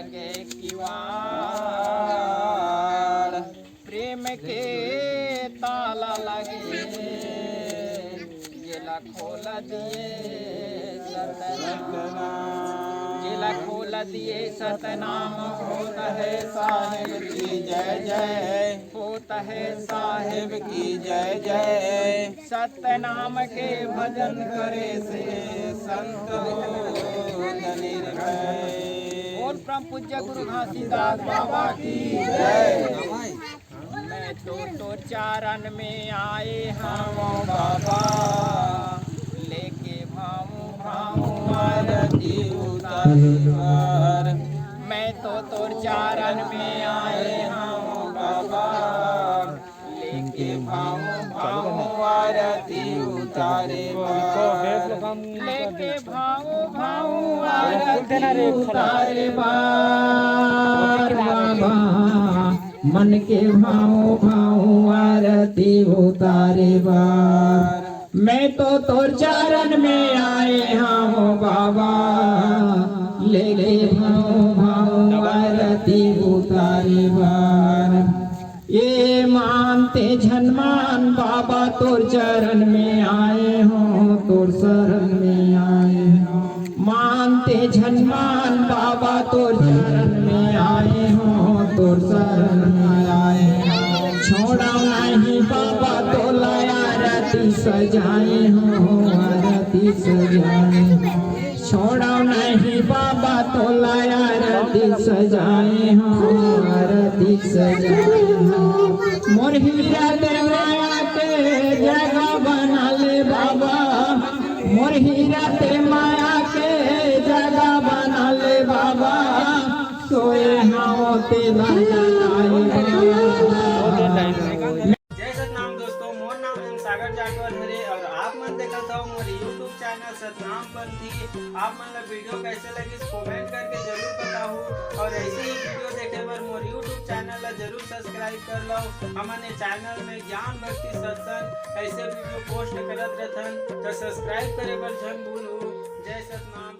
लगे किवाड़, प्रेम के ताला लगे जिला खोल दिए जिला खोल दिए सतनाम। होता है साहिब की जय जय, होता है साहिब की जय जय। सतनाम के भजन करे से संत हो निर्भय। बोल परम पूज्य गुरु घासीदास बाबा की जय। मैं तो चरण में आए हाँ बाबा, लेके भाऊं भाऊं आरती उतार। मैं तो तोर चरण में आए हाँ बाबा, लेके भाऊं भाऊं आरती उतारे बार। लेके भाऊं भाऊं आरती उतारे बार बाबा, मन के भाव भाव आरती उतारे बार। मैं तो तोर चरण में आए हाँ बाबा, ले ले भाव भाव आरती उतारे बार। ये मानते झनमान बाबा तोर चरण में आए हो, तोर शरण में आए हो। मानते झनमान बाबा तोर चरण में आए हो, तोर शरण में आए हो। छोड़ा नहीं बाबा तोला आरती सजाए हो, आरती सजाए हो। छोड़ा नहीं बाबा तोला आरती सजाए हो, आरती सजाए हो। मोर हीरा ते माया के जगह बना ले बाबा, मोर हीरा ते माया के जगह बना ले बाबा। सोए हाँ ते जय सतनाम दोस्तों, मोर नाम है सागर जाटवर हरे और आप मन देखत हो मोर यूट्यूब चैनल सतनाम पंथी। आप मन ला वीडियो कैसे लगी कमेंट करके जरूर बताओ, और ऐसे ही वीडियो देखे बर मोर यूट्यूब चैनल ला जरूर सब्सक्राइब कर लो। हमने चैनल में ज्ञान भक्ति सत्संग ऐसे वीडियो पोस्ट करत रहथन, तो सब्सक्राइब करे बर जन भूलू। जय सतनाम।